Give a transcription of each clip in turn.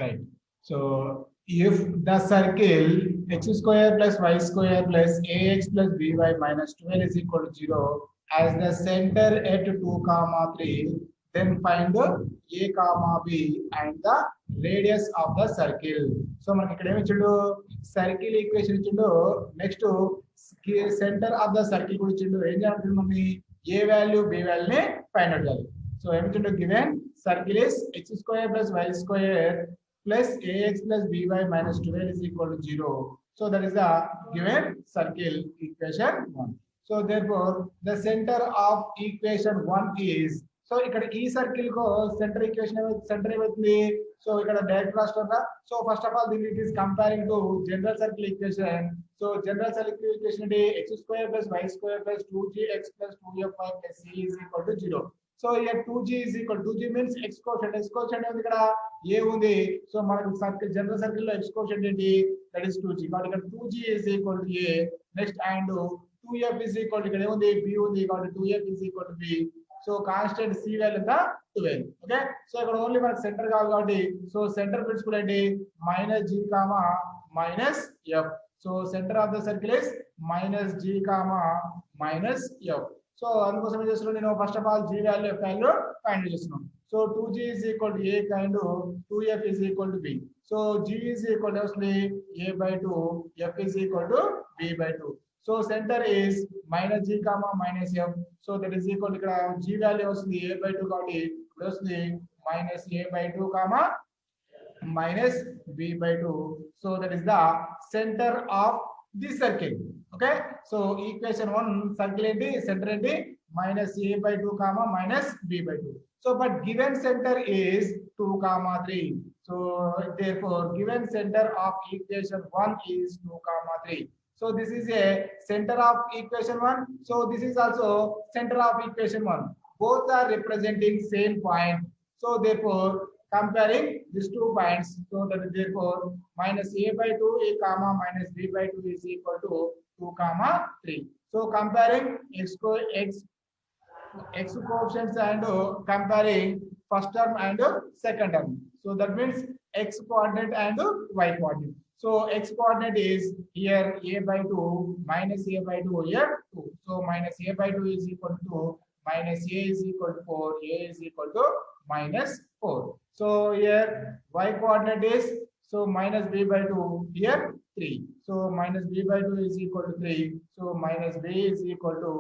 Right. So if the circle x square plus y square plus ax plus by minus 12 is equal to 0 as the center at 2 comma 3, then find a comma b and the radius of the circle. So మనకి ఇక్కడ ఏమి ఇచ్చిండు circle equation ఇచ్చిండు next centre of the circle కూడా ఇచ్చిండు ఏం చేయాలంటే mummy ఏ value B value ని ఫైండ్ అవుట్ చేయాలి. సో ఏమి ఇచ్చిండు given circle is x square plus y square plus ax plus by minus 12 is equal to 0. So that is the given circle equation 1. So therefore the center of equation 1 is, so ఇక్కడ ఈ circle కో centre equation centre ఏమవుతుంది so ఇక్కడ direct రాస్తారా. So first of all దీన్ని it is comparing to general circle equation. So general circle equation అంటే x square plus y square plus 2gx plus 2fy plus c is equal to 0. So here 2g is equal to 2g means x quotient ఉంది ఇక్కడ a ఉంది. So మనకు circle general circle లో x quotient ఏంటి that is 2g కాబట్టి ఇక్కడ 2g is equal to a. Next and 2f is equal to ఇక్కడ ఏముంది b ఉంది కాబట్టి 2f is equal to b. So constant c value ఎంత 12. ఓకే సో ఇక్కడ ఓన్లీ మనకు సెంటర్ కావాలి కాబట్టి సో సెంటర్ ప్రిన్సిపల్ ఏంటి -g, -f. So centre of the circle is -g, -f. So అందుకోసం ఏం చేస్తున్నాను నేను first of all g value f value find చేస్తున్నాను. So 2g is equal to a kind 2f is equal to b. So g is equal to a/2, f is equal to b/2. So center is -g, -f. So that is equal to ఇక్కడ g value వస్తుంది a/2 కాబట్టి ఇక్కడ వస్తుంది -a/2, -b/2. So that is the center of this circle. Okay, so equation 1 circle ఏంటి center ఏంటి -a/2, -b/2. So but given center is 2, 3. So therefore given center of equation 1 is 2, 3. So this is a center of equation 1. So this is also center of equation 1. Both are representing same point. So therefore comparing these 2 points, so that is therefore -a/2 -b/2 is equal to 2, 3. So comparing x coefficients and comparing first term and second term. So that means x coordinate and y coordinate. So x coordinate is here a/2 minus a/2 here 2. So -a/2 is equal to -a is equal to 4, a is equal to -4. So here y coordinate is so -b/2 here 3. So -b/2 is equal to 3. So -b is equal to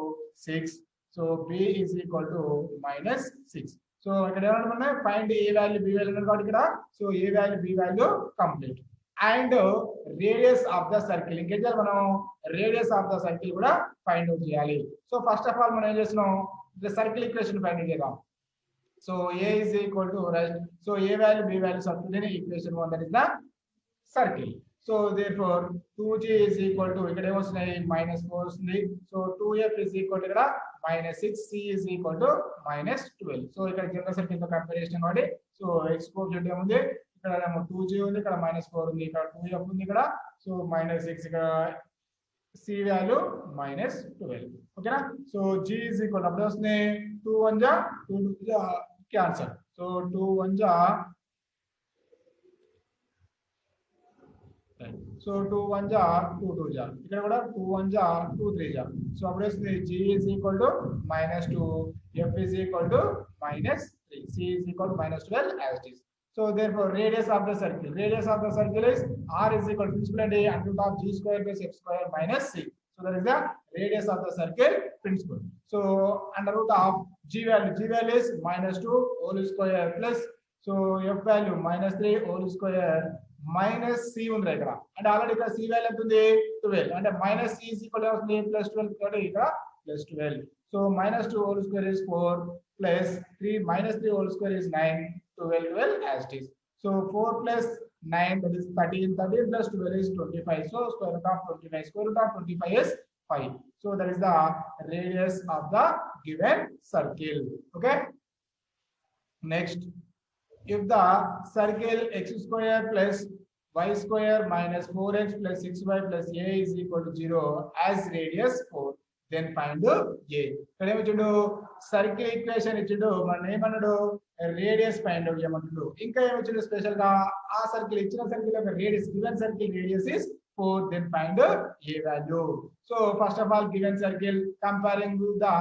6. So b is equal to -6. So ఇక్కడ ఏమన్నా find a value b value కాబట్టి ఇక్కడ so a value b value complete and radius of the circle ఇంకేం చేయాలి మనం radius of the circle కూడా find out చేయాలి. So first of all మనం ఏం చేస్తున్నాం సర్కిల్ ఈక్వేషన్ ఫైండ్ అవుట్ చేద్దాం. So a is equal to right, so a value b value substitute in equation 1 that is the circle. So therefore 2g is equal to ఇక్కడ ఏమొస్తున్నాయి -4 వస్తుంది. So 2f is equal to ఇక్కడ -6, c is equal to -12. So ఇక్కడ general circle తో comparison కాబట్టి so x coefficient ఏముంది ఇక్కడ 2g ఉంది, ఇక్కడ -4 ఉంది, ఇక్కడ 2f ఉంది, ఇక్కడ సో -6, ఇక్కడ c వాల్యూ -12. ఓకేనా. So g is equal to అప్పుడు వస్తుంది 2 1 जा 2 2 जा క్యాన్సల్. సో 2 1 जा సో 2 1 जा 2 2 जा ఇక్కడ కూడా 2 1 जा 2 3 जा. సో అప్పుడు వస్తుంది g is equal to -2, f is equal to -3, c is equal to -12 as it is. So therefore radius of the circle is r is equal to principal and under root of g square plus f square minus c. So that is the radius of the circle principal. So under root of g value is -2 whole square plus so f value -3 whole square minus c ఉంది ఇక్కడ అంటే already ఇక్కడ c value ఎంత ఉంది 12 అంటే minus c is equal to +12 కాబట్టి ఇక్కడ +12. So -2 whole square is 4 plus 3 -3 whole square is 9, 12 as it is. So 4 plus 9 that is 13, 13 plus 12 is 25. So square root of 25 is 5. So that is the radius of the given circle. Okay. Next, if the circle x square plus y square minus 4x plus 6y plus a is equal to 0 as radius 4, then find a. ఇక్కడ ఏమిచ్చిండు circle equation ఇచ్చిండు, మనం ఏమన్నాడు radius find out చేయమంటుడు. ఇంకా ఏమిచ్చిండు special గా ఆ circle ఇచ్చిన circle యొక్క radius, given circle radius is 4, then find a value. So first of all, given circle comparing with the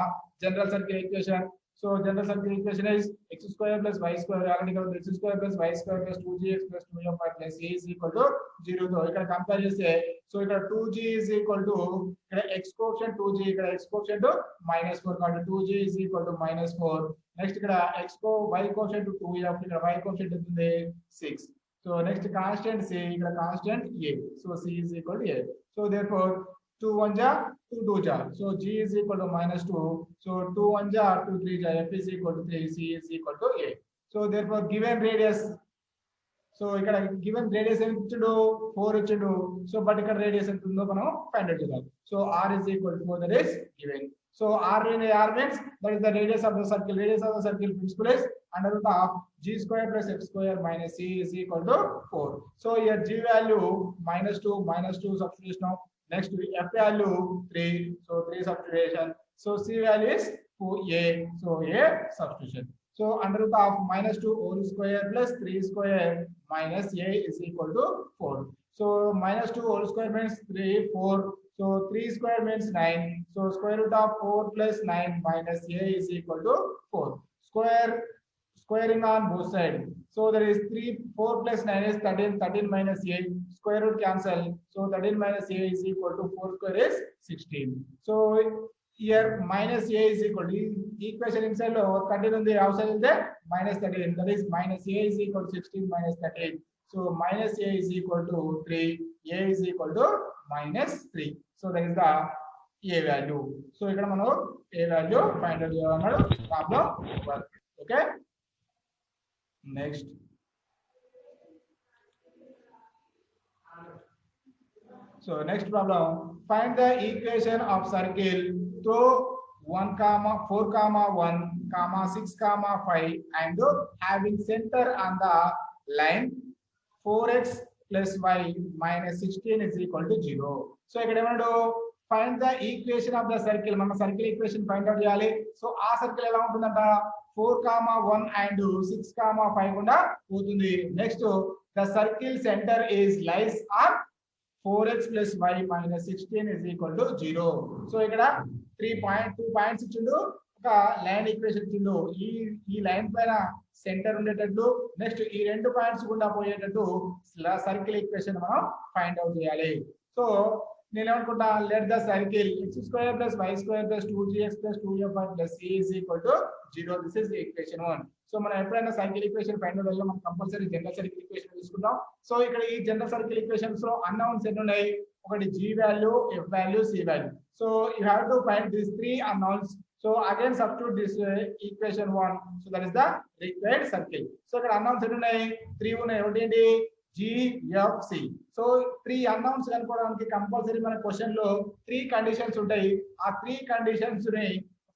general circle equation. So general circle equation is x square plus y square, already got x square plus y square plus 2gx plus 2y plus a is equal to 0. So ఇక్కడ compare చేస్తే so ఇక్కడ 2g is equal to ఇక్కడ x coefficient 2g, ఇక్కడ x coefficient -4 కాబట్టి 2g is equal to -4. Next ఇక్కడ y coefficient 2f, ఇక్కడ y coefficient ఉంది 6. So next constant c, ఇక్కడ constant a. So c is equal to a. So therefore 2 1 ja 2 2 ja. So g is equal to -2. So 2 1 ja 2 3 ja, f is equal to 3, c is equal to a. So therefore given radius, so ఇక్కడ given radius ఎంత ఇచ్చిండు 4 ఇచ్చిండు. So but ఇక్కడ radius ఎంత ఉందో మనం find out చేయాలి. So r is equal to 4, that is given. So r means that is the radius of the circle. Radius of the circle principle is under root of g square plus f square minus c is equal to 4. So here g value -2 substitution now. Next f value 3, so 3 substitution. So c value is 4a, so a substitution. So under root of -2 whole square plus 3 square minus a is equal to 4. So -2 whole square means 3, 4. So 3 square means 9. So square root of 4 plus 9 minus a is equal to 4. Squaring on both sides. So there is 4 plus 9 is 13. 13 minus a. Square root cancel. So 13 minus a is equal to 4 square is 16. So here minus a is equal to equation inside 13 on the outside is there -13. That is minus a is equal to 16 minus 13. So minus a is equal to 3. A is equal to -3. So that is the a value. So ఇక్కడ మనం a value find out చేయాలన్నాడు problem work. Okay next so next problem, find the equation of circle through 1 comma 4 comma 1 comma 6 comma 5 and having center on the line 4x plus y minus 16 is equal to 0. So ఇక్కడ ఏమన్నాడు find the equation of the circle. మనం circle equation find out చేయాలి. So ఆ circle ఎలా ఉంటుందంట 4 comma 1 and 6 comma 5 గుండా పోతుంది. Next the circle center is lies on 4x plus y minus 16 is equal to 0. So ఇక్కడ 2 పాయింట్స్ ఇచ్చిండు, ఒక లైన్ ఈక్వేషన్ ఇచ్చిండు. ఈ లైన్ పైన సెంటర్ ఉండేటట్టు, నెక్స్ట్ ఈ 2 పాయింట్స్ గుండా పోయేటట్టు సర్కిల్ ఈక్వేషన్ మనం ఫైండ్ అవుట్ చేయాలి. సో నేను ఏమనుకుంటా let the circle x square plus y square plus 2gx plus 2fy plus c is equal to 0. This is equation 1. So మనం ఎప్పుడైనా సర్కిల్ ఈక్వేషన్ ఫైండ్ అవుట్ చేయాలి, మనం కంపల్సరీ జనరల్ సర్కిల్ ఈక్వేషన్ తీసుకుంటాం. So ఇక్కడ ఈ general circle equations లో అన్నౌన్స్ ఎన్ని ఉన్నాయి, ఒకటి g value, f value, c value. So you have to find this 3 అన్నౌన్స్. So again substitute this equation 1. So that is the required circle. So ఇక్కడ అన్నౌన్స్ ఎన్ని ఉన్నాయి, 3 ఉన్నాయి. ఒకటి ఏంటి g, f, c. సో 3 అన్నౌన్స్ కనుక్కోవడానికి కంపల్సరీ మన క్వశ్చన్ లో 3 కండిషన్స్ ఉంటాయి. ఆ 3 కండిషన్స్ ని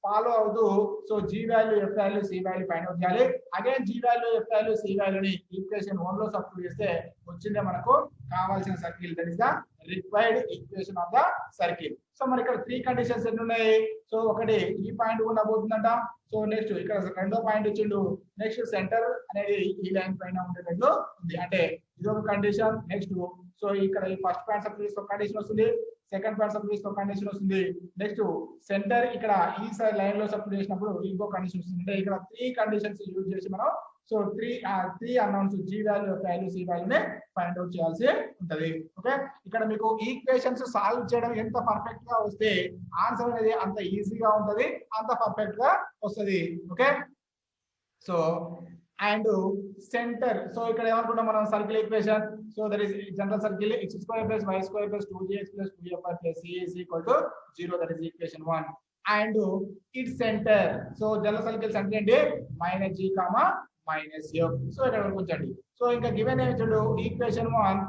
ఫాలో అవుతూ so g value, f value, c value find out చేయాలి. Again g value, f value, c వాల్యూని ఈక్వేషన్ 1 లో సబ్స్టిట్యూట్ చేస్తే వచ్చిందే మనకు కావాల్సిన circle. That is the required equation of the circle. So మరి ఇక్కడ 3 కండిషన్స్ ఎన్ని ఉన్నాయి, సో ఒకటి ఈ పాయింట్ గుండా పోతుందంట. సో నెక్స్ట్ ఇక్కడ రెండో పాయింట్ ఇచ్చిండు, నెక్స్ట్ సెంటర్ అనేది ఈ లైన్ పైన ఉండేటట్లు ఉంది, అంటే ఇది ఒక కండిషన్. నెక్స్ట్ సో ఇక్కడ ఈ ఫస్ట్ పాయింట్ సబ్స్టిట్యూట్ చేస్తే ఒక కండిషన్ వస్తుంది, సెకండ్ పాయింట్ సబ్స్టిట్యూట్ చేస్తే ఒక కండిషన్ వస్తుంది. నెక్స్ట్ సెంటర్ ఇక్కడ ఈ సైడ్ లైన్ లో సబ్స్టిట్యూట్ చేసినప్పుడు ఇంకో కండిషన్ వస్తుంది. అంటే ఇక్కడ 3 కండిషన్స్ యూజ్ చేసి మనం so 3 unknowns g value, f value, c వాల్యూనే ఫైండ్ అవుట్ చేయాల్సి ఉంటది. ఓకే ఇక్కడ మీకు ఈక్వేషన్స్ సాల్వ్ చేయడం ఎంత పర్ఫెక్ట్ గా వస్తే ఆన్సర్ అనేది అంత ఈజీగా ఉంటది, అంత పర్ఫెక్ట్ గా వస్తది. Okay so and centre, so ఇక్కడ ఏమనుకుంటాం మనం circle equation. So that is general circle x square plus y square plus 2gx plus 2fy plus c is equal to 0. That is equation 1. And its center, so general circle centre ఏంటి -g, -f. So ఇక్కడ వచ్చండి. So ఇంకా given ఏమిచ్చాడు equation 1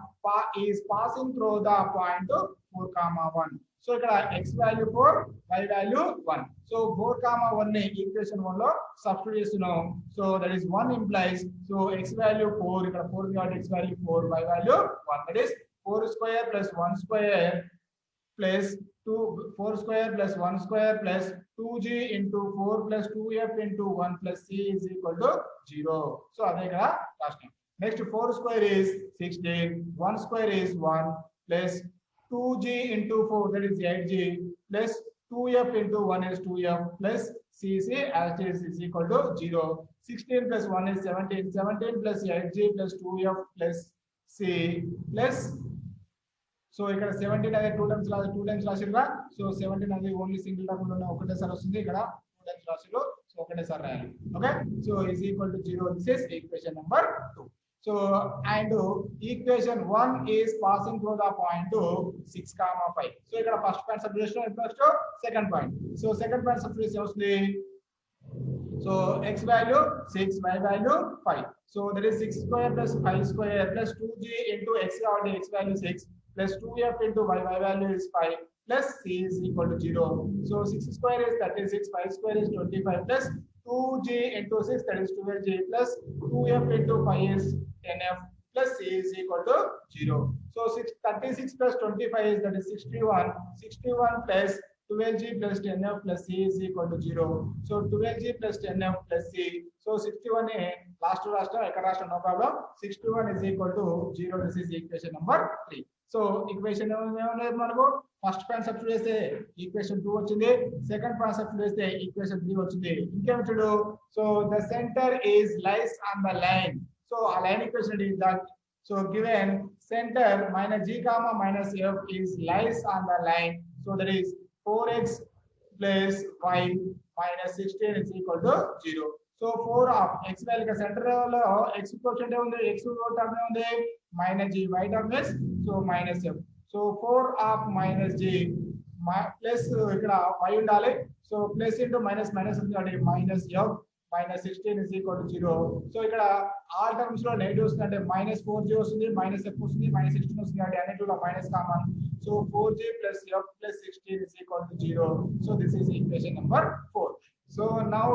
is passing through the point 4, 1. So ఇక్కడ x value 4, y value 1. So 4, 1 ని equation 1 లో substitute చేస్తున్నాం. So that is 1 implies so x value 4, ఇక్కడ 4 కాబట్టి x value 4, y value 1. That is 4 square plus 1 square plus 4 square plus 1 square plus 2g into 4 plus 2f into 1 plus c is equal to 0. So అదే ఇక్కడ రాష్ట్రం. Next 4 square is 16, 1 square is 1 plus 2g into 4 that is 8g plus 2f into 1 is 2f plus cc as it is equal to 0. 16 plus 1 is 17, 17 plus 8g plus 2f plus c plus so ఇక్కడ 17 అనేది 2 times రాసిరా. So 17 అనేది only single term లో ఒకటేసారి వస్తుంది, ఇక్కడ 2 times రాసిరు. సో ఒకటేసారి రాయాలి. Okay, so is equal to 0. This is equation number 2. So and equation 1 is passing through the point 6, 5. So ఇక్కడ first point substitution next second point. So second point substitution వస్తుంది. So x value 6, y value 5. So that is 6 square plus 5 square plus 2g into x కాబట్టి x value 6 plus 2f into y value is 5 plus c is equal to 0. So 6 square is 36, 5 square is 25 plus 2g into 6 that is 12g plus 2f into 5 is 10f plus c is equal to 0. So 36 plus 25 is that is 61, 61 plus 12g plus 10f plus c is equal to 0. So 12g plus 10f plus c. So 61 last rashtra no problem. 61 is equal to 0. This is equation number 3. So equation manaku first point substitute cheste equation 2 vachindi, second point substitute cheste equation 3 vachindi. Inkem chudu. So the center is lies on the line. So a line equation is that. So given center minus g comma minus f is lies on the line. So that is 4x plus y minus 16 is equal to 0. So 4 of x value center lo x quotient undi, x term undi minus g, y term is so minus f. So 4 of minus g plus ikkada y undali. So plus into minus undi ante minus f minus 16 is equal to 0. So ikkada all terms lo negatives ante minus 4g vastundi, minus f vastundi, minus 16 vastundi ante anniట్లో minus common. So 4g plus f plus 16 is equal to 0. So this is equation number 4. So now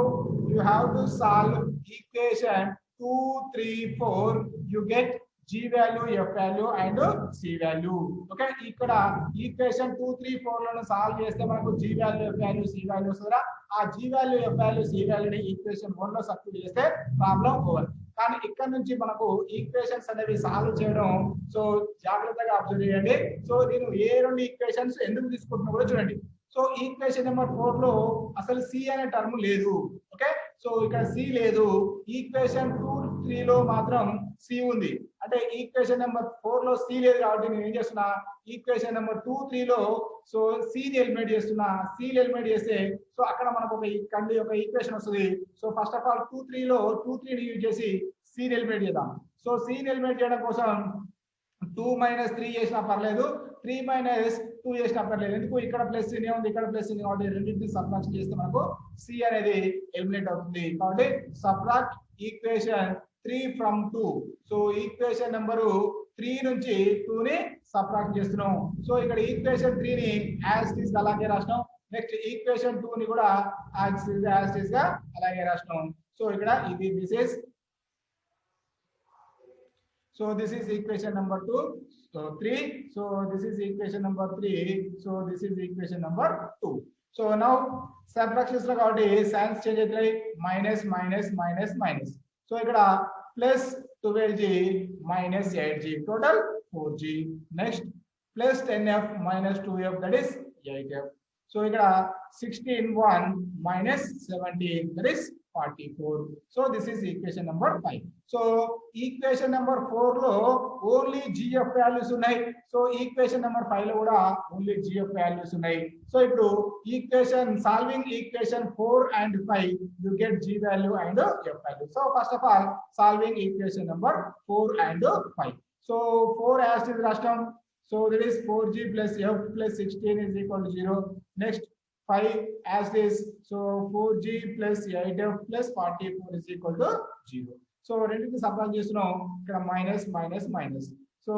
you have to solve equation 2, 3, 4. You get g value, f value and c value. Okay, ikkada equation 2, 3, 4 lo solve cheste manaku g value, f value, c value vastara. ఆ g value, f value, c value ని equation 1 లో substitute చేస్తే problem over. కానీ ఇక్కడ నుంచి మనకు equations అనేవి solve చేయడం సో జాగ్రత్తగా అబ్జర్వ్ చేయండి. సో నేను ఏ రెండు ఈక్వేషన్స్ ఎందుకు తీసుకుంటున్నా కూడా చూడండి. సో ఈక్వేషన్ నెంబర్ 4 లో అసలు సి అనే టర్మ్ లేదు. ఓకే, సో ఇక్కడ సి లేదు. ఈక్వేషన్ 2, 3 లో మాత్రం సి ఉంది. అంటే ఈక్వేషన్ నెంబర్ 4 లో సి లేదు కాబట్టి నేను ఏం చేస్తున్నా, ఈక్వేషన్ నెంబర్ 2, 3 లో సో సి ని ఎలిమినేట్ చేస్తున్నా. సి ని ఎలిమినేట్ చేస్తే సో అక్కడ మనకు ఒక ఈక్వేషన్ వస్తుంది. సో ఫస్ట్ ఆఫ్ ఆల్ 2, 3 లో 2, 3 ని యూజ్ చేసి సి ని ఎలిమినేట్ చేద్దాం. సో సి ని ఎలిమినేట్ చేయడం కోసం 2 - 3 చేసినా పర్లేదు, 3 - 2 చేసినా పర్లేదు. ఎందుకు ఇక్కడ ప్లస్ నే ఉంది, ఇక్కడ ప్లస్ ఉంది కాబట్టి రెండింటిని సబ్ట్రాక్ట్ చేస్తే మనకు సి అనేది ఎలిమినేట్ అవుతుంది. కాబట్టి subtract equation 3 from 2. So equation number 3 నుంచి 2 ని సబ్ట్రాక్ట్ చేస్తున్నాం. సో ఇక్కడ ఈక్వేషన్ 3 ని యాజ్ ఇట్ ఈస్ అలాగే రాస్తాం. నెక్స్ట్ ఈక్వేషన్ 2 ని కూడా యాజ్ ఇట్ ఈస్ గా అలాగే రాస్తాం. సో ఇక్కడ ఇది this is so this is equation number 2. So 3. So this is equation number 3. So this is equation number 2. So now subtractions lo kabatti signs change aitayi minus minus minus minus. So ikkada plus 12g minus 8g total 4g. Next plus 10f minus 2f that is 8f. So ikkada 16 1 minus 17 that is 44. So this is equation number 5. So equation number 4 lo only gf values unnai. So equation number 5 lo kuda only gf values unnai. So ipudu equation solving equation 4 and 5 you get g value and f value. So first of all solving equation number 4 and 5. So 4 as is rashtam. So that is 4g plus f plus 16 is equal to 0. Next 5 as this. So 4g plus 8f plus 44 is equal to 0. So రెండింటిని subtract చేస్తున్నాం. ఇక్కడ minus minus minus. So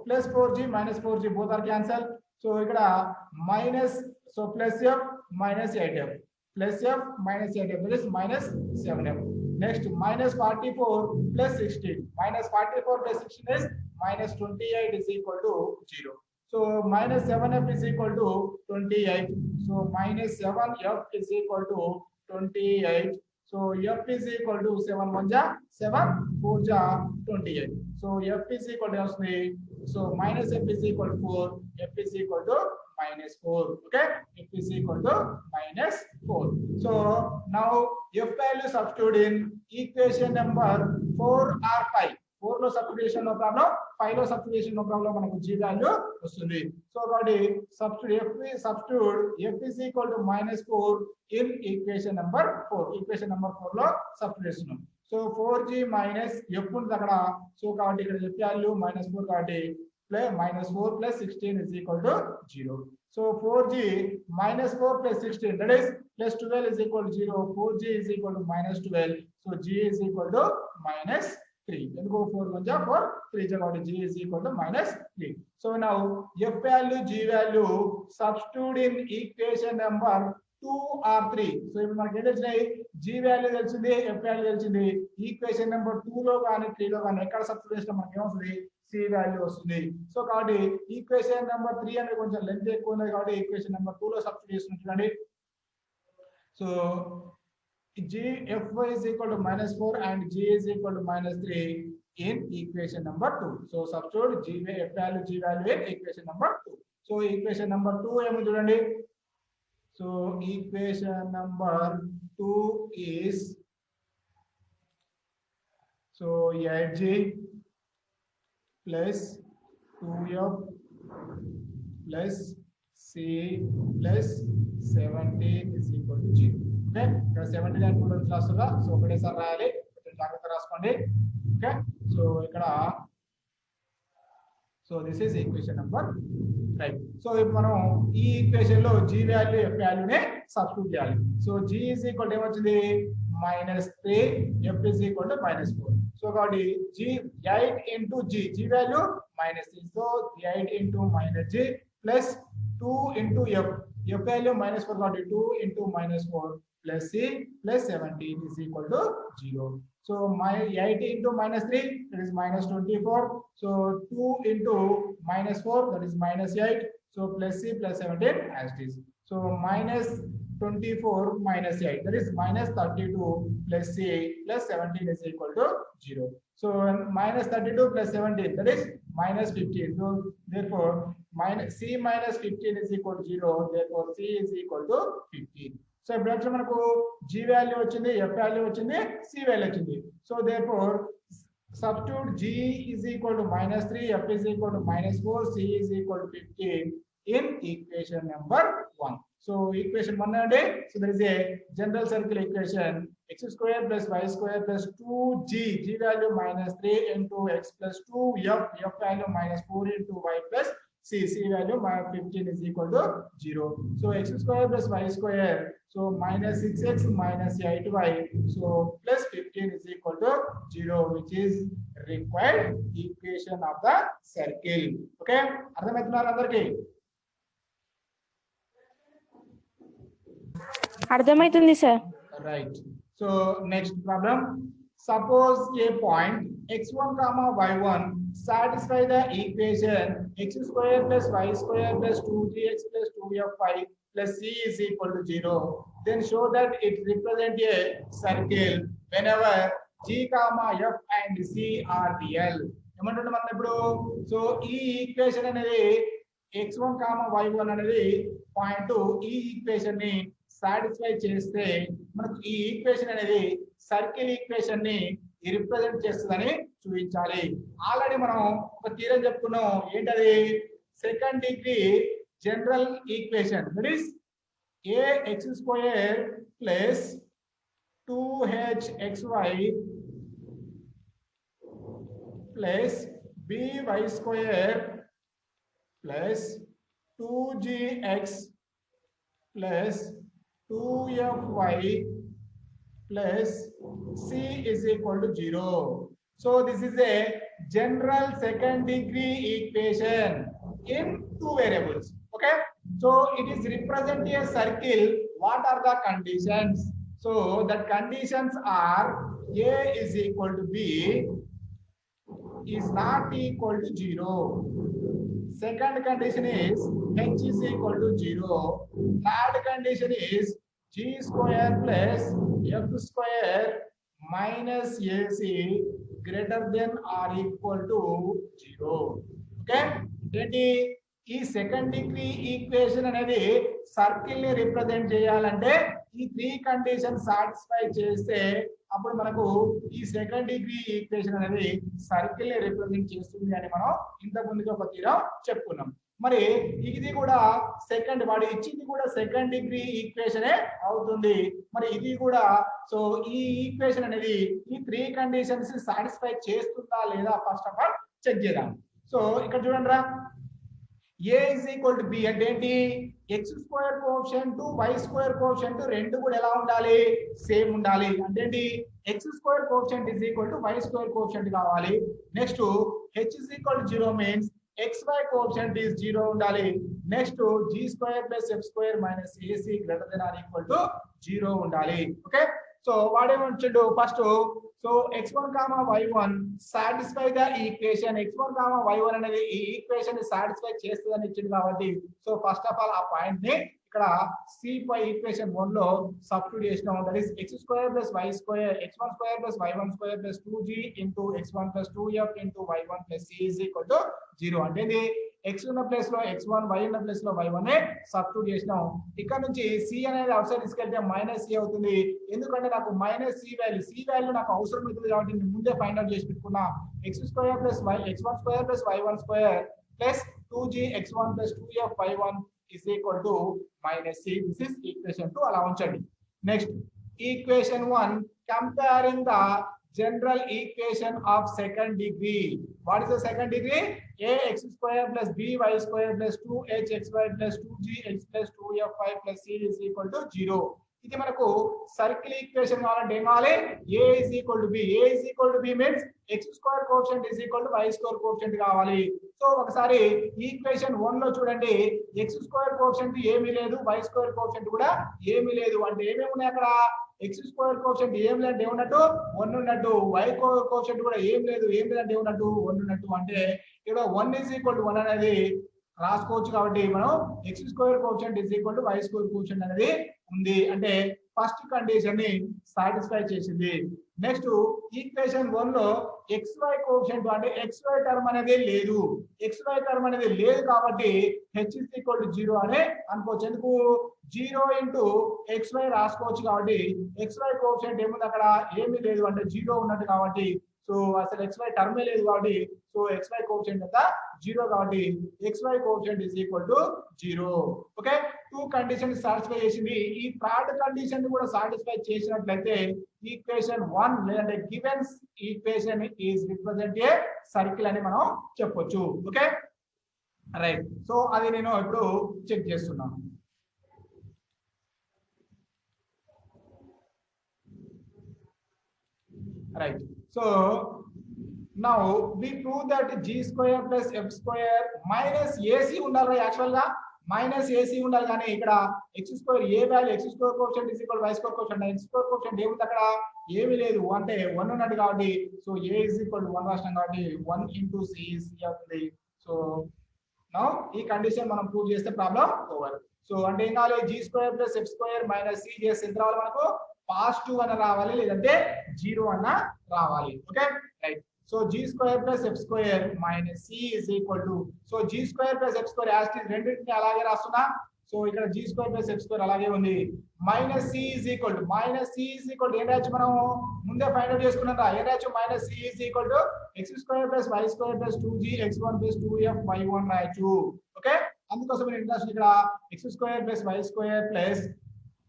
plus 4g minus 4g both are cancel. So ఇక్కడ minus so plus f minus 8f plus f minus 8f that is minus 7f. Next minus 44 plus 16 minus 44 plus 16 is minus 28 is equal to 0. So minus 7f is equal to 28. So minus 7f is equal to 28. So f is equal to 7 1 ja 7 4 ja 28. So f is equal to so minus f is equal to 4. F is equal to minus 4. Okay, f is equal to minus 4. So now f value substitute in equation number 4 or 5. 4 లో substitution no problem, 5 లో substitution no problem, మనకు g value వస్తుంది. So కాబట్టి substitute f is equal to -4 in equation number 4. Equation number 4 లో substitute చేస్తున్నాం. So 4g minus f ఉంది అక్కడ. So కాబట్టి ఇక్కడ f వాల్యూ -4 కాబట్టి -4 plus 16 is equal to 0. So 4g -4 plus 16, that is plus 12 is equal to 0. 4g is equal to -12. So g is equal to -3. Then go 4 1 ja 4, 3 ja కాబట్టి g is equal to -3. So now f value, g value substitute in equation number 2 or 3. So ఇప్పుడు మనకి ఏం తెలిసినాయి? g value తెలిసింది, f value తెలిసింది. Equation number 2 లో గాని 3 లో గాని ఎక్కడ సబ్స్టిట్యూట్ చేసినా మనకి ఏమొస్తుంది? c వాల్యూ వస్తుంది. సో కాబట్టి ఈక్వేషన్ నెంబర్ 3 అనేది కొంచెం లెంత్ ఎక్కువ ఉంది కాబట్టి ఈక్వేషన్ నెంబర్ 2 లో సబ్స్టిట్యూట్ చేస్తున్నట్లండి. So g fy is equal to -4 and g is equal to -3 in equation number 2. So substitute g f value, g value in equation number 2. So equation number 2 ఏమో చూడండి. So equation number 2 is so 8g plus 2f plus c plus 17 is equal to 0. Okay, ఇక్కడ 17 and 2 రాస్తున్నా. So ఒకటేసారి రాయాలి, జాగ్రత్త రాసుకోండి. Okay, so ఇక్కడ so this is equation number 5. So ఇప్పుడు మనం ఈ ఈక్వేషన్ లో g వాల్యూ f వాల్యూనే సబ్స్టిట్యూట్ చేయాలి. So g is equal to ఏమొచ్చింది? -3, f is equal to -4. So కాబట్టి g 8 into g value -3. So 8 into -g plus 2 into f value -4 కాబట్టి 2 into -4 plus c plus 17 is equal to 0. So my 8 into -3, that is -24. So 2 into -4, that is -8. So plus c plus 17 as it is. So -24 minus 8, that is -32 plus c plus 17 is equal to 0. So -32 plus 17, that is -15. So therefore c minus 15 is equal to 0. Therefore c is equal to 15. So ఇప్పుడు మనకు g value వచ్చింది, f value వచ్చింది, c value వచ్చింది. So therefore substitute g is equal to -3, f is equal to -4, c is equal to 15 in equation number 1. So equation 1 and so there is a general circle equation x square plus y square plus 2g, g value -3 into x plus 2, f value -4 into y plus c value -15 is equal to 0. So x square plus y square, so -6x minus 8y, so plus 15 is equal to 0, which is required equation of the circle. Okay, అర్థమవుతున్నారు అందరికి? అర్థమవుతుంది sir. Right. So next problem. Suppose a point x1 comma y1 satisfy the equation x square plus y square plus 2gx plus 2fy plus c is equal to 0. Then show that it represents a circle whenever g comma f and c are real. ఏమంటుంటే మనం ఇప్పుడు so ఈ equation అనేది x1 comma y1 అనేది point ఈ equation ని satisfy చేస్తే మనకు ఈ ఈక్వేషన్ అనేది సర్కిల్ ఈక్వేషన్ ని రిప్రజెంట్ చేస్తుందని చూపించాలి. ఆల్రెడీ మనం ఒక థీరం చెప్పుకున్నాం, ఏంటది? Second degree general equation, that is ax square plus 2hxy plus by square plus 2gx plus 2fy plus c is equal to 0. So this is a general second degree equation in two variables. Okay, so it is represent a circle. What are the conditions? So the conditions are a is equal to b is not equal to 0, c second condition is h is equal to 0. Third condition is g square plus f square minus ac greater than or equal to 0. Okay, ఏంటి ఈ second degree equation అనేది circle ని represent చేయాలంటే ఈ 3 condition satisfy చేస్తే అప్పుడు మనకు ఈ సెకండ్ డిగ్రీ ఈక్వేషన్ అనేది సర్కిల్ ని రిప్రజెంట్ చేస్తుంది అని మనం ఇంత ముందుగా ఒక తీరం చెప్పుకున్నాం. మరి ఇది కూడా సెకండ్ వాడు ఇచ్చింది కూడా సెకండ్ డిగ్రీ ఈక్వేషనే అవుతుంది. మరి ఇది కూడా సో ఈ ఈక్వేషన్ అనేది ఈ 3 కండిషన్స్ సాటిస్ఫై చేస్తుందా లేదా ఫస్ట్ ఆఫ్ ఆల్ చెక్ చేద్దాం. సో ఇక్కడ చూడండి రా, a is equal to b అంటే ఏంటి, x square coefficient y square coefficient రెండు కూడా ఎలా ఉండాలి, సేమ్ ఉండాలి. అంటే ఏంటి, x square coefficient is equal to y square coefficient కావాలి. Next h is equal to 0 means xy coefficient is 0 ఉండాలి. Next g square plus f square minus ac greater than or equal to 0 ఉండాలి. Okay, so వాడేమంటాడు first, so x1 y1 satisfy the equation, x1 y1 అనేది ఈ equation ని satisfy చేస్తుందని ఇచ్చింది కాబట్టి so first of all ఆ పాయింట్ ని ఇక్కడ c పై ఈక్వేషన్ 1 లో సబ్స్టిట్యూట్ చేసినాం. That is x square plus y square x1 square plus y1 square plus 2g into x1 plus 2f into y1 plus c is equal to 0. అంటే ఇది x ఉన్న place లో x1, y ఉన్న place లో y1 నే substitute చేసినాం. ఇక్కడ నుంచి c అనేది అవుట్ సైడ్ తీసుకెళ్తే మైనస్ c అవుతుంది. ఎందుకంటే నాకు మైనస్ c వాల్యూ నాకు అవసరం అవుతుంది కాబట్టి నేను ముందే ఫైండ్ అవుట్ చేసి పెట్టుకున్నా. x square plus x1 square plus y1 square plus 2g x1 plus 2f y1 is equal to minus c. This is equation 2 అలా ఉంచండి. Next equation 1 comparing the general equation of second degree. What is the second degree? ax square plus by square plus 2hxy plus 2gx plus 2fy plus c is equal to 0. ఇది మనకు circle equation కావాలంటే ఏం కావాలి, a is equal to b. a is equal to b means x square coefficient is equal to y square coefficient కావాలి. So ఒకసారి equation 1 లో చూడండి, x square coefficient ఏమీ లేదు, y square coefficient కూడా ఏమీ లేదు. అంటే ఏమేమి ఉన్నాయి అక్కడ, x square coefficient ఏం లేదంటే ఏమున్నట్టు 1 ఉన్నట్టు, y coefficient కూడా ఏం లేదంటే ఏమున్నట్టు 1 ఉన్నట్టు. అంటే ఇక్కడ 1 is equal to 1 అనేది రాసుకోవచ్చు కాబట్టి మనం x square coefficient is equal to y square coefficient అనేది ఉంది. అంటే ఫస్ట్ కండిషన్ ని సాటిస్ఫై చేసింది. నెక్స్ట్ ఈక్వేషన్ 1 లో xy కోఎఫిషియంట్ అంటే xy టర్మ్ అనేది లేదు, xy టర్మ్ అనేది లేదు కాబట్టి h is equal to 0 అనే అనుకోవచ్చు. ఎందుకు 0 ఇంటూ xy రాసుకోవచ్చు కాబట్టి xy కోఎఫిషియంట్ ఏముంది అక్కడ, ఏమీ లేదు అంటే 0 ఉన్నట్టు కాబట్టి సో అసలు xy టర్మే లేదు కాబట్టి సో xy కోఎఫిషియంట్ ఎంత 0 కాబట్టి xy coefficient is equal to 0. Okay, 2 condition satisfy చేసింది. ఈ థర్డ్ కండిషన్ ని కూడా సాటిస్ఫై చేసినట్లయితే ఈక్వేషన్ 1 లేదంటే given equation is represent a circle అని మనం చెప్పొచ్చు. ఓకే రైట్, సో అది నేను ఇప్పుడు చెక్ చేస్తున్నాను. Right, so now we prove that g square plus f square minus ac ఉండాలి. యాక్చువల్ గా మైనస్ ac ఉండాలి కానీ ఇక్కడ x square A value x square coefficient is equal y square coefficient, x square coefficient ఏముంది అక్కడ, ఏమీ లేదు అంటే 1 ఉన్నట్టు కాబట్టి so a is equal to 1 రాష్ట్రం కాబట్టి 1 into c is c అవుతుంది. సో నౌ ఈ కండిషన్ మనం ప్రూవ్ చేస్తే ప్రాబ్లం ఓవర్. సో అంటే ఏం కావాలి, g square plus f square minus c చేస్తే ఎంత రావాలి మనకు, పాజిటివ్ అన్న రావాలి లేదంటే 0 అన్న రావాలి. Okay right, so g square plus f square minus c is equal to, so g square plus f square as it is రెండింటిని అలాగే రాస్తున్నా. సో ఇక్కడ g square plus f square అలాగే ఉంది. Minus c is equal to ఏం రాయొచ్చు మనం ముందే ఫైండ్ అవుట్ చేసుకున్నాం రా, ఏం రాయొచ్చు minus c is equal to x square plus y square plus 2g x1 plus 2f y1 రాయొచ్చు. ఓకే, అందుకోసం నేను ఇంట్రెస్ట్ ఇక్కడ x square plus y square plus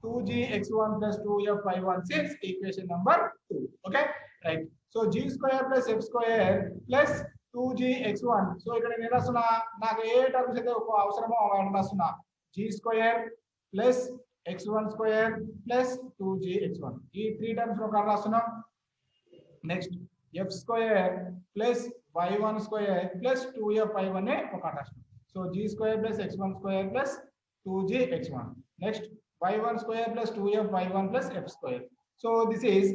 2g x1 plus 2f y1 since equation number 2. Okay right, so g square plus f square plus 2g x1. So ఇక్కడ నేను రాస్తున్నా నాకు ఏ terms అయితే అవసరమో అవి రాస్తున్నా, g square plus x1 square plus 2g x1 ఈ 3 terms లో రాస్తున్నాం. Next f square plus y1 square plus 2f y1 నే ఒక రాస్తున్నాం. So g square plus x1 square plus 2g x1. Next y1 square plus 2f y1 plus f square. So this is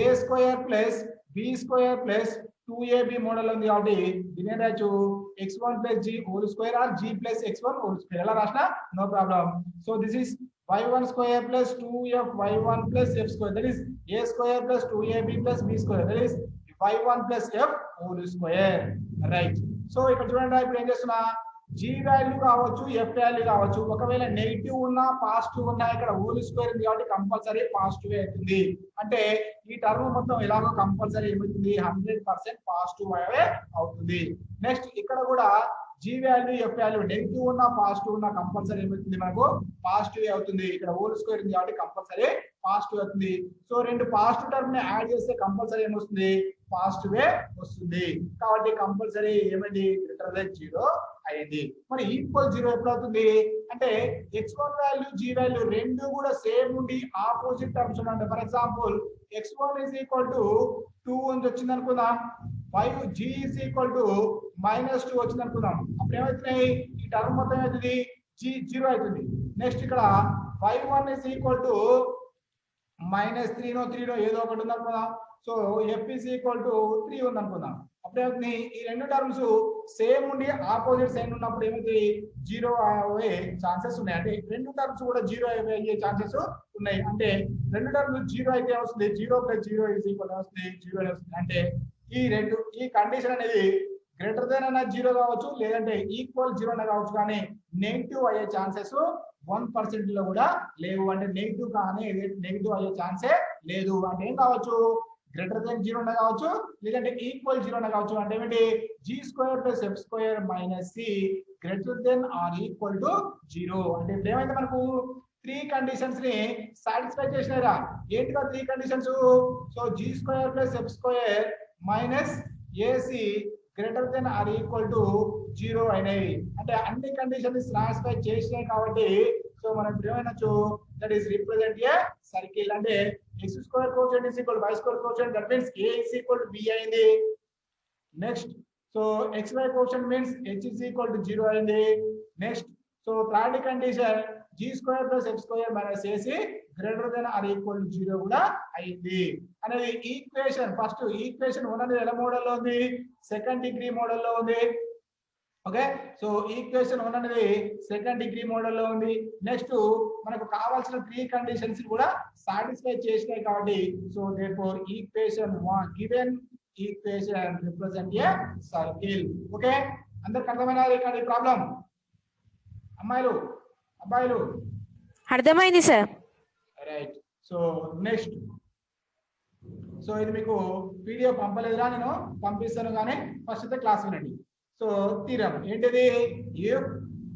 a square plus b square plus 2ab model ఉంది కాబట్టి దీని ఏం రాయొచ్చు x1 plus g whole square or g plus x1 whole square ఎలా రాసినా no problem. So this is y1 square plus 2f y1 plus f square, that is a square plus 2ab plus b square, that is y1 plus f whole square, right? So ఇక్కడ చూడండి ఇప్పుడు ఏం చేస్తున్నా g value కావచ్చు f value కావచ్చు, ఒకవేళ negative ఉన్నా positive ఉన్నా ఇక్కడ హోల్ స్క్వేర్ ఉంది కాబట్టి కంపల్సరీ పాజిటివ్ అవుతుంది. అంటే ఈ టర్మ్ మొత్తం ఎలాగో కంపల్సరీ ఏమవుతుంది 100% పాజిటివ్ అవుతుంది. నెక్స్ట్ ఇక్కడ కూడా g value f value negative ఉన్నా పాజిటివ్ ఉన్నా కంపల్సరీ ఏమవుతుంది మనకు పాజిటివ్ అవుతుంది. ఇక్కడ హోల్ స్క్వేర్ ఉంది కాబట్టి కంపల్సరీ పాజిటివ్ అవుతుంది. సో రెండు పాజిటివ్ టర్మ్ ని యాడ్ చేస్తే కంపల్సరీ ఏమొస్తుంది పాజిటివ్ వస్తుంది. కాబట్టి కంపల్సరీ ఏమైంది గ్రేటర్ దెన్ 0 అయింది. మరి ఈక్వల్ 0 ఎప్పుడు అవుతుంది అంటే x1 వాల్యూ g వాల్యూ రెండు కూడా సేమ్ ఉండి ఆపోజిట్ టర్మ్స్ ఉన్నాయి. For example x1 is equal to 2 అని వచ్చింది అనుకుందాం, g is equal to -2 వచ్చింది అనుకుందాం. అప్పుడు ఏమవుతున్నాయి ఈ టర్మ్ మొత్తం ఏమవుతుంది g 0 అవుతుంది. నెక్స్ట్ ఇక్కడ y1 is equal to -3 నో 3 నో ఏదో ఒకటి ఉంది అనుకుందాం. So f is equal to 3 ఉంది అనుకుందాం. అప్పుడు ఏమవుతుంది ఈ రెండు టర్మ్స్ సేమ్ ఉండి ఆపోజిట్ సైన్ ఉన్నప్పుడు ఏమవుతుంది 0 అయ్యే ఛాన్సెస్ ఉన్నాయి. అంటే రెండు టర్మ్స్ కూడా 0 అయ్యే ఛాన్సెస్ ఉన్నాయి. అంటే రెండు టర్మ్స్ 0 అయితే వస్తుంది 0 + 0 is equal వస్తుంది 0 అని వస్తుంది. అంటే ఈ కండిషన్ అనేది గ్రేటర్ దెన్ అన్న 0 కావచ్చు లేదంటే ఈక్వల్ 0 అన్న కావచ్చు, కానీ నెగిటివ్ అయ్యే ఛాన్సెస్ 1% లో కూడా లేవు. అంటే నెగిటివ్ కానీ నెగిటివ్ అయ్యే ఛాన్సే లేదు. అంటే ఏం కావచ్చు గ్రేటర్ దెన్ 0 అన్న కావచ్చు లేదంటే ఈక్వల్ 0 అన్న కావచ్చు. అంటే ఏమిటి g² + f² - c greater than or equal to 0. అంటే ఇప్పుడు ఏమైతే మనకు 3 కండిషన్స్ ని సాటిస్ఫై చేసినారా. ఏంటిగా 3 conditions? So g² + f² - ac greater than or equal to 0 అయినాయి. అంటే అన్ని కండిషన్స్ సాటిస్ఫై చేసినాయి కాబట్టి సో మనం ఏమైనచ్చు that is represent a circle. అంటే x² quotient is equal to y² quotient, that means a is equal to b అయింది. Next so xy quotient means h is equal to 0 అయింది. Next so third condition g² + f² - ac greater than or equal to 0 కూడా అయింది. అనేది equation first equation 1 అనేది ఎలా మోడల్లో ఉంది second degree మోడల్లో ఉంది. ఓకే సో ఈక్వేషన్ 1 అనేది సెకండ్ డిగ్రీ మోడల్లో ఉంది. నెక్స్ట్ మనకు కావాల్సిన 3 కండిషన్స్ కూడా సాటిస్ఫై చేసినాయి కాబట్టి so therefore equation 1 given equation represent a circle. Okay అందరికి అర్థమైనా ఇక్కడ ఈ ప్రాబ్లం అమ్మాయిలు అబ్బాయిలు అర్థమైంది sir. Right. So next so ఇది మీకు పీడిఎఫ్ పంపలేదురా, నేను పంపిస్తాను కానీ ఫస్ట్ అయితే క్లాస్ వినండి. సో థీరం ఏంటిది if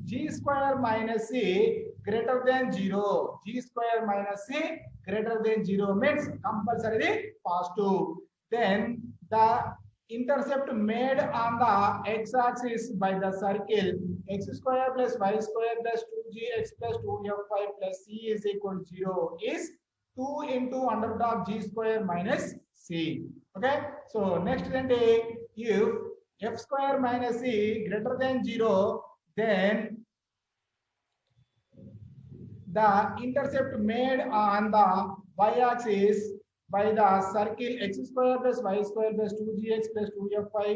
g² - c greater than 0, g² - c greater than 0 means compulsory positive, then the intercept made on the x-axis by the circle x² + y² + 2gx + 2fy + c is equal to 0 is 2 into √g² - c. Okay, so next then if f² - c greater than 0, then the intercept made on the y-axis by the circle x² + y² + 2gx + 2fy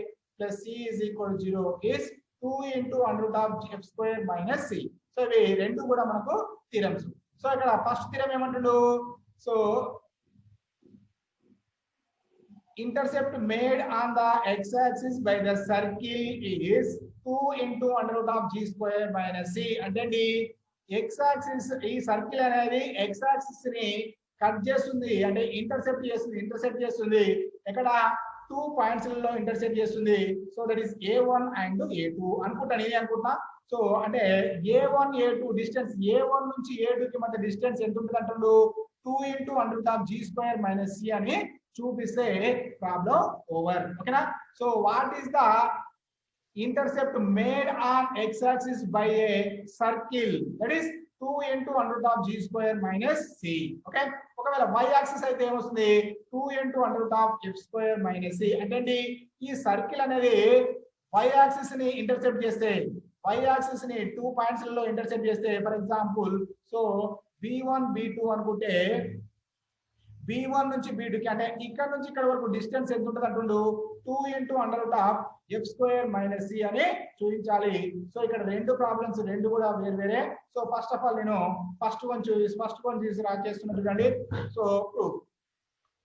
+ c is equal to 0 is 2 into √f² - c. So ఇవి రెండు కూడా మనకు theorems. So ఇక్కడ first theorem ఏమంటాడు? So intercept made on the x-axis by the circle is 2 into √g² - c. అంటే x-axis ఈ circle అనేది x-axis ని కట్ చేస్తుంది, అంటే ఇంటర్సెప్ట్ చేస్తుంది ఎక్కడ 2 పాయింట్స్ లలో ఇంటర్సెప్ట్ చేస్తుంది. So that is a1 and a2 అనుకుంటాను, ఇది అనుకుంటా. సో అంటే a1 a2 డిస్టెన్స్ a1 నుంచి a2 కి మధ్య డిస్టెన్స్ ఎంత ఉంటుంది అంటాడు 2 into √g² - c అని చూపిస్తే ప్రాబ్లం ఓవర్. ఓకేనా? So what is the intercept made on x-axis by a circle, that is 2 into √g² - c. Okay, ఒకవేళ y-axis అయితే ఏమొస్తుంది 2 into √f² - c. అంటే ఈ సర్కిల్ అనేది y-axis ని ఇంటర్సెప్ట్ చేస్తే y-axis ని 2 పాయింట్స్ లలో ఇంటర్సెప్ట్ చేస్తే for example so b1 b2 అనుకుంటే B1 నుంచి B2 కి అంటే ఇక్కడ నుంచి ఇక్కడ వరకు డిస్టెన్స్ ఎంత ఉంటుంది అంటుండు 2 × √(f² - c) అని చూపించాలి. సో ఇక్కడ రెండు ప్రాబ్లమ్స్ రెండు కూడా వేరు వేరే. సో ఫస్ట్ ఆఫ్ ఆల్ నేను ఫస్ట్ వన్ చూసి రాసేస్తున్నా చూడండి. So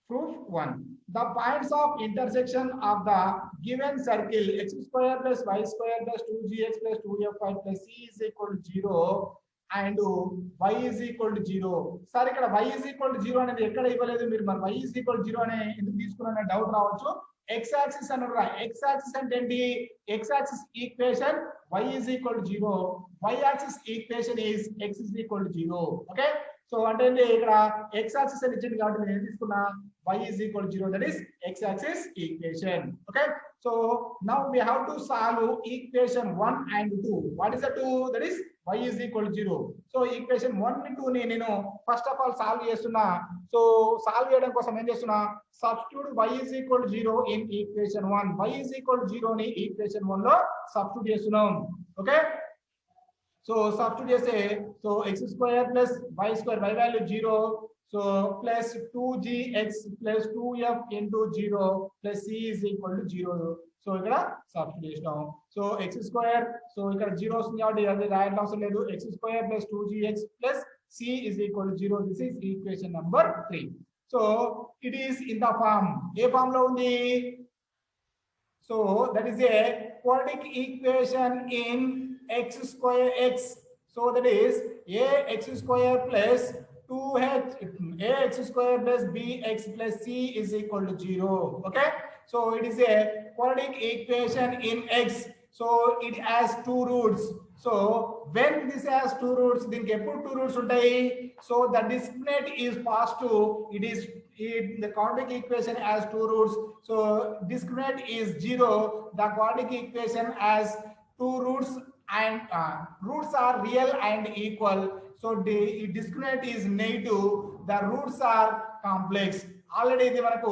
proof 1. The points of intersection of the given circle x² + y² + 2gx + 2fy + c is equal to 0 and y is equal to 0. Sir ఇక్కడ y is equal to 0 అనేది ఎక్కడ ఇవ్వలేదు. మీరు మరి y is equal to 0 అనే ఎందుకు తీసుకున్నారనే doubt రావచ్చు. x axis అన్నారా, x యాక్సిస్ అంటే ఏంటి? x axis equation y is equal to 0, y axis equation is x is equal to 0. Okay, so అంటే ఇక్కడ x యాక్సిస్ అని ఇచ్చింది కాబట్టి నేను ఏం తీసుకున్నా y is equal to 0, that is x axis equation. Okay, so now we have to solve equation 1 and 2. What is the 2? That is y is equal to 0. So equation 1 and 2 ని నేను first of all solve చేస్తున్నా. So solve చేయడం కోసం ఏం చేస్తున్నా, substitute y is equal to 0 in equation 1. y is equal to 0 ని equation 1 లో substitute చేస్తున్నాం. ఓకే, సో సబ్స్టిట్యూట్ చేస్తే so x² + y² y value 0, so plus 2gx plus 2f into 0 plus c is equal to 0. So ఇక్కడ substitute చేస్తాం. So x², so ఇక్కడ 0 వస్తుంది కాబట్టి అది రాయడం అవసరం లేదు. x² plus 2gx plus c is equal to 0. This is equation number 3. So it is in the form, ఏ ఫామ్ లో ఉంది? So that is a quadratic equation in x²x. So that is ax² plus 2ax² plus bx plus c is equal to 0. Okay, so it is a quadratic equation in x. So it has two roots. So when this has two roots, దీనికి ఎప్పుడు two roots ఉంటాయి? So the discriminant is positive. The quadratic equation has two roots. So discriminant is 0. The quadratic equation has two roots and roots are real and equal. So the discriminant is negative. The roots are complex. Already ఇది మనకు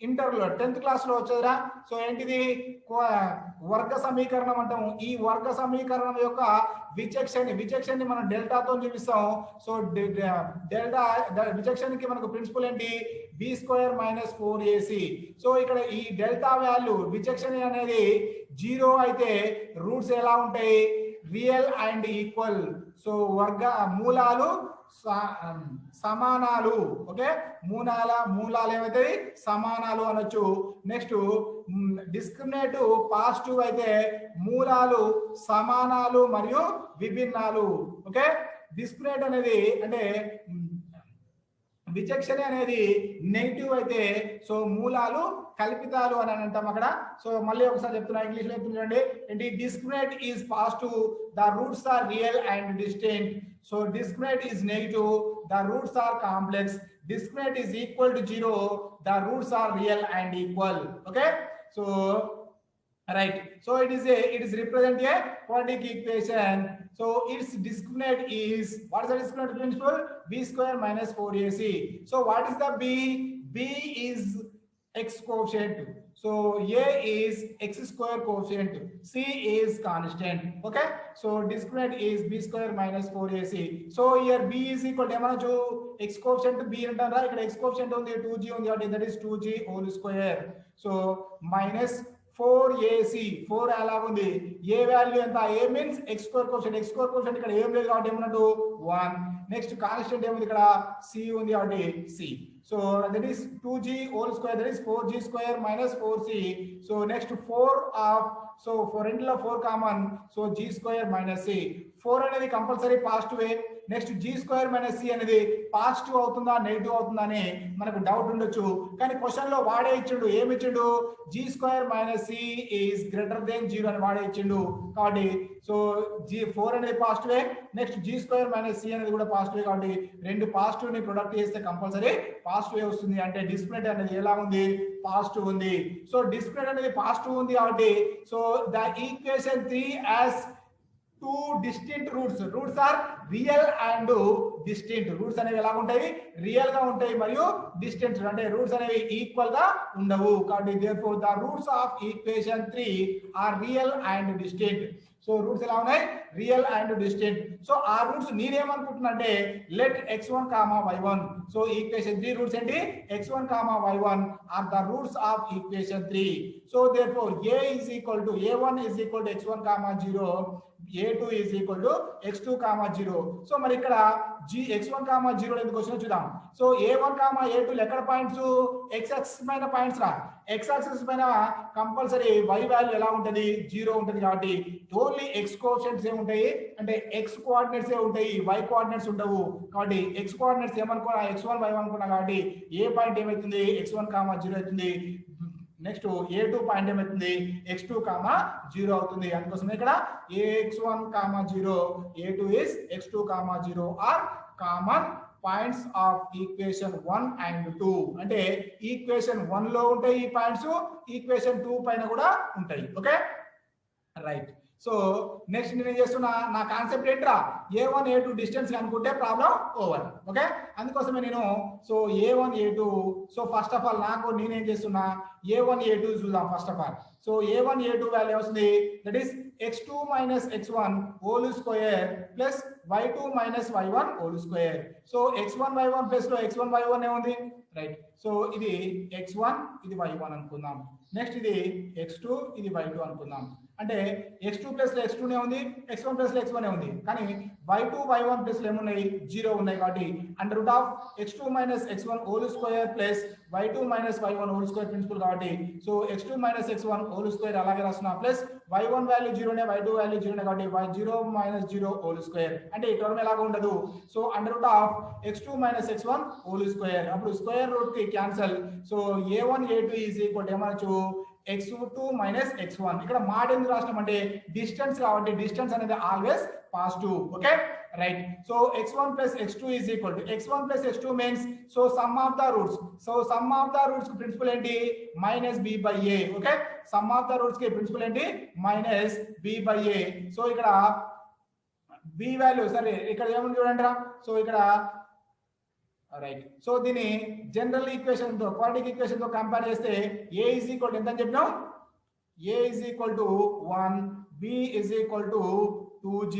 ఇంటర్లో 10th class లో వచ్చేదిరా. So ఏంటిది? వర్గ సమీకరణం అంటాము. ఈ వర్గ సమీకరణం యొక్క విచక్షణని మనం డెల్టాతో చూపిస్తాం. సో డెల్టా విచక్షణకి మనకు ప్రిన్సిపల్ ఏంటి? b² - 4ac. సో ఇక్కడ ఈ డెల్టా వాల్యూ విచక్షణ అనేది 0 అయితే రూట్స్ ఎలా ఉంటాయి? Real and equal. సో మూలాలు సమానాలు. ఓకే, మూలాలు ఏమైతాయి? సమానాలు అనొచ్చు. నెక్స్ట్ డిస్క్రిమినేట్ పాజిటివ్ అయితే మూలాలు సమానాలు మరియు విభిన్నాలు. ఓకే, డిస్క్రిమినేట్ అనేది అంటే విచక్షణ అనేది నెగిటివ్ అయితే సో మూలాలు కల్పితాలు అని అంటాం అక్కడ. సో మళ్ళీ ఒకసారి చెప్తున్నా, ఇంగ్లీష్ లో చెప్తుండండి ఏంటి? discriminant is positive, the roots are real and distinct. So discriminant is negative, the roots are complex. Discriminant is equal to 0, the roots are real and equal. Okay, so right, so it is represent a quadratic equation. So its discriminant is, what is the discriminant principle? b² - 4ac. So what is the b is x coefficient. So a is x² coefficient, c is constant. Okay, so discriminant is b² - 4ac. So here b is equal to ఏమనొచ్చు? x coefficient b అంటారా? ఇక్కడ x coefficient ఉంది 2g ఉంది కాబట్టి that is 2g whole square. So minus 4ac, 4 అలాగుంది. a value ఎంత? a means x² coefficient. x² coefficient ఇక్కడ ఏం లేదు కాబట్టి ఏమన్నట్టు 1. నెక్స్ట్ కాన్స్టెంట్ ఏముంది? ఇక్కడ c ఉంది కాబట్టి c. So that is 2g whole square, that is 4g² - 4c. So next 4 of, so 4 ఇంట్లో 4 కామన్, సో g² - c. 4 అనేది compulsory positive. Next g² - c అనేది పాజిటివ్ అవుతుందా నెగిటివ్ అవుతుందా అని మనకు డౌట్ ఉండొచ్చు. కానీ క్వశ్చన్ లో వాడే ఇచ్చిండు, ఏమి ఇచ్చిండు? g² - c is greater than 0 అని వాడే ఇచ్చిండు. కాబట్టి సో g4 అనేది పాజిటివ్, నెక్స్ట్ g² - c అనేది కూడా పాజిటివ్ కాబట్టి రెండు పాజిటివ్ ని ప్రొడక్ట్ చేస్తే కంపల్సరీ పాజిటివ్ వస్తుంది. అంటే డిస్క్రిమినెంట్ అనేది ఎలా ఉంది? పాజిటివ్ ఉంది. సో డిస్క్రిమినెంట్ అనేది పాజిటివ్ ఉంది కాబట్టి so the equation 3 has two distinct roots. Roots are real and distinct. Roots అనేవి ఎలా ఉంటాయి? రియల్ గా ఉంటాయి మరియు డిస్టింక్ట్ అంటే రూట్స్ అనేవి ఈక్వల్ గా ఉండవు. కాబట్టి therefore the roots of equation 3 are real and distinct. So roots ఎలా ఉన్నాయి రియల్ అండ్ డిస్టెంట్ సో ఆ రూట్స్ నేనేమనుకుంటున్నా అంటే let x1 comma y1 so equation 3 roots ఏంటి x1 comma y1 are the roots of equation 3 so therefore a1 is equal to x1 comma 0 a2 is equal to x2 comma 0 so మరి ఇక్కడ x1 comma 0 ఎందుకు వచ్చిందో చూద్దాం so a1 comma a2 ఎక్కడ points x axis పైన points రా x axis పైన compulsory y value ఎలా ఉంటది 0 ఉంటది కాబట్టి ఓన్లీ x కోఎఫిషియెంట్స్ ఏ ఉంటాయి అంటే x కోఆర్డినేట్స్ ఏ ఉంటాయి y కోఆర్డినేట్స్ ఉండవు కాబట్టి x కోఆర్డినేట్స్ ఏమనుకున్నా x1 y1 అనుకున్నా కాబట్టి ఏ పాయింట్ ఏమవుతుంది x1 కామా 0 అవుతుంది నెక్స్ట్ a2 పాయింట్ ఏమవుతుంది x2 కామా 0 అవుతుంది అందుకోసం ఇక్కడ ax1 comma 0 a2 is x2 comma 0 are common points of equation 1 and 2 అంటే ఈక్వేషన్ 1 లో ఉంటాయి ఈ పాయింట్స్ ఈక్వేషన్ 2 పైన కూడా ఉంటాయి ఓకే రైట్ సో నెక్స్ట్ నేను ఏం చేస్తున్నా నా కాన్సెప్ట్ ఏంట్రా a1 a2 డిస్టెన్స్ అనుకుంటే ప్రాబ్లం ఓవర్ ఓకే అందుకోసమే నేను so a1 a2 so first of all నాకు నేనేం చేస్తున్నా a1 a2 చూద్దాం first of all so a1 a2 value వస్తుంది that is x2 minus x1 whole square plus y2 minus y1 whole square so x1 y1 plus లో x1 y1 ఏముంది right so ఇది x1 ఇది y1 అనుకుందాం next ఇది x2 ఇది y2 అనుకుందాం అంటే x2 ప్లస్ లో x2 నే ఉంది x1 ప్లస్ లో x1 నే ఉంది కానీ y2 y1 ప్లస్ లో ఏమున్నాయి 0 ఉన్నాయి కాబట్టి under root of x2 minus x1 whole square plus y2 minus y1 whole square principle కాబట్టి so x2 minus x1 whole square అలాగే రాస్తున్నా ప్లస్ y1 వాల్యూ 0 నే y2 వాల్యూ 0 నే కాబట్టి y0 minus 0 whole square అంటే ఈ టర్మ్ ఎలాగ ఉండదు so under root of x2 minus x1 whole square అప్పుడు స్క్వేర్ రూట్ కి cancel so a1 a2 is equal to ఏమనొచ్చు x2 minus x1 ఇక్కడ మాట ఎందుకు రాస్తాం అంటే డిస్టెన్స్ కాబట్టి డిస్టెన్స్ అనేది always positive okay right so x1 plus x2 is equal to x1 plus x2 means so sum of the roots so sum of the roots కి principal ఏంటి minus b by a okay sum of the roots కి principal ఏంటి minus b by a so ఇక్కడ b value సరే ఇక్కడ ఏముంది చూడండి రా సో ఇక్కడ రైట్ సో దీని జనరల్ ఈక్వేషన్ తో క్వాడ్రాటిక్ ఈక్వేషన్ తో కంపేర్ చేస్తే a is equal to ఎంత అని చెప్పినాం a is equal to 1 b is equal to 2g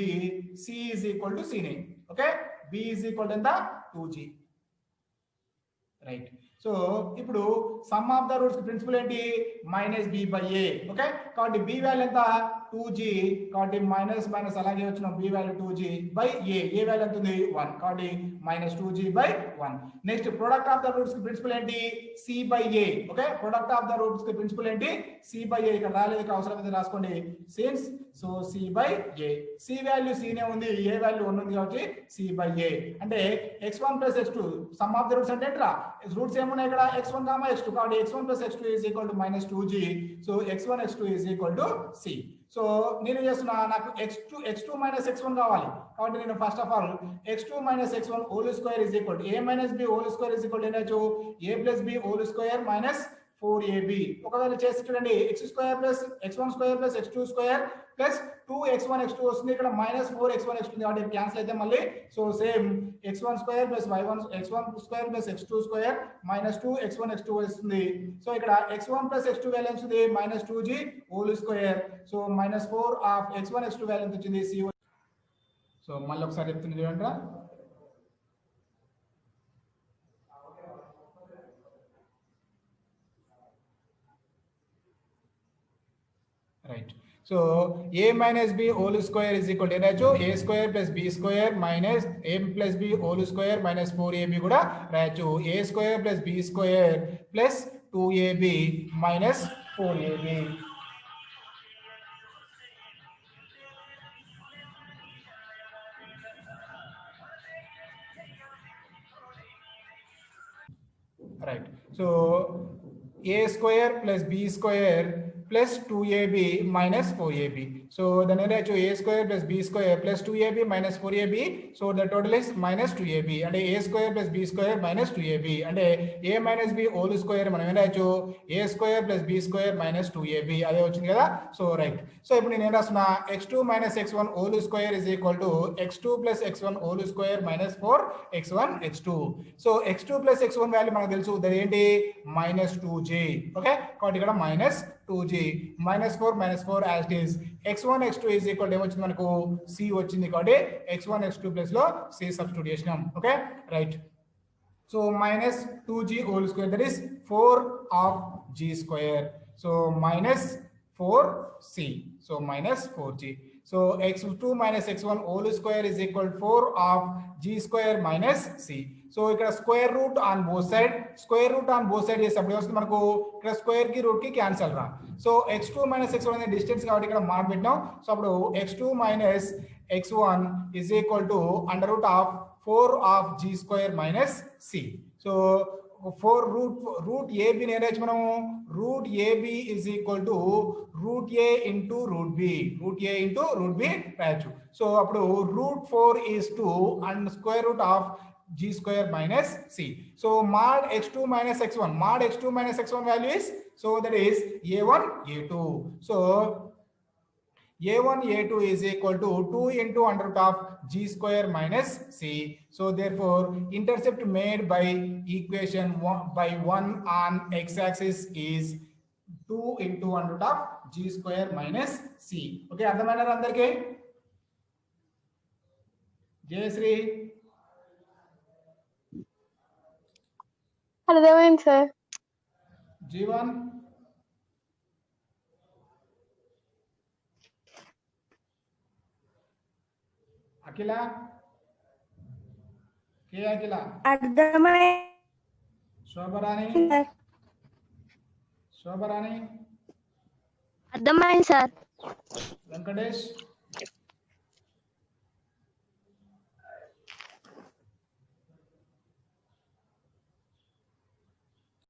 c is equal to c9 okay b is equal to ఎంత 2g right so ఇప్పుడు sum of the roots principal ఏంటి minus b by a okay కాబట్టి b value ఎంత 2g కాబట్టి minus minus అలాగే వచ్చిన b value 2g by a value ఎంత ఉంది 1 కాబట్టి minus 2g by 1 next product of the roots కి ప్రిన్సిపల్ ఏంటి c by a okay product of the roots కి ప్రిన్సిపల్ ఏంటి c by a ఇక్కడ రాలేదు అవసరం అయితే రాసుకోండి since so c by a c value c నే ఉంది a వాల్యూ 1 ఉంది కాబట్టి c by a అంటే x1 plus x2 some of the roots అంటే ఏంట్రా రూట్స్ ఏమున్నాయి ఇక్కడ x1 x2 కాబట్టి x1 plus x2 is equal to minus 2g so x1 x2 is equal to c so నేను చేస్తున్నా నాకు x2 minus x1 కావాలి కాబట్టి నేను first of all x2 minus x1 whole square is equal to a minus b whole square is equal to ఏంటో a plus b whole square minus 4ab ఒకవేళ చేసి చూడండి x2 plus x1 square plus x2 square plus 2x1 x2 వస్తుంది ఇక్కడ minus 4x1 x2 కాబట్టి cancel అయితే మళ్ళీ so same x1 square plus y1 x1 square plus x2 square minus 2x1 x2 వస్తుంది so ఇక్కడ x1 plus x2 వాల్యూ వస్తుంది minus 2g whole square so minus 4 of x1 x2 value ఎంత వచ్చింది c so మళ్ళీ ఒకసారి చెప్తున్నా చూడండి right so a minus b whole square is equal to a square plus b square minus a plus b whole square minus 4ab కూడా రాయొచ్చు a square plus b square plus 2ab minus 4ab right so a square plus b square plus 2ab minus 4ab so then a square plus b square plus 2ab minus 4ab so the total is minus 2ab and a square plus b square minus 2ab and a minus b whole square మనం ఏం రాయొచ్చు a square plus b square minus 2ab అదే వచ్చింది కదా so right so ఇప్పుడు నేను ఏం రాస్తున్నా x2 minus x1 whole square is equal to x2 plus x1 whole square minus 4x1 x2 so x2 plus x1 value మనకు తెలుసు అది ఏంటి minus 2g ఓకే కాబట్టి ఇక్కడ minus 2g minus 4 as it is x1 x2 is equal to ఏమొచ్చింది మనకు c వచ్చింది కాబట్టి x1 x2 ప్లస్ లో c సబ్స్టిట్యూట్ చేసినాం okay right so minus 2g whole square that is 4 of g square so minus 4c so minus 4g so x2 minus x1 whole square is equal to 4 of g square minus c so ఇక్కడ square root on both side చేసేటప్పుడు వస్తుంది మనకు ఇక్కడ square కి route కి cancel రా so x2 minus x1 అనే distance కాబట్టి ఇక్కడ మార్క్ పెట్టాం సో అప్పుడు x2 minus x1 is equal to under root of 4 of g square minus c so for root ab ని ఏం రాయొచ్చు మనం root ab is equal to root a into root b రాయొచ్చు so అప్పుడు root 4 is 2 and square root of g square minus c so mod x2 minus x1 value is so that is a1 a2 so a1 a2 is equal to 2 into under root of g square minus c so therefore intercept made by equation by 1 on x-axis is 2 into under root of g square minus c okay అర్థమైనారా అందరికీ జయశ్రీ అర్థమైంది sir Jeevan అఖిల కే అఖిల అర్థమైంది శోభరాణి అర్థమైంది sir Venkatesh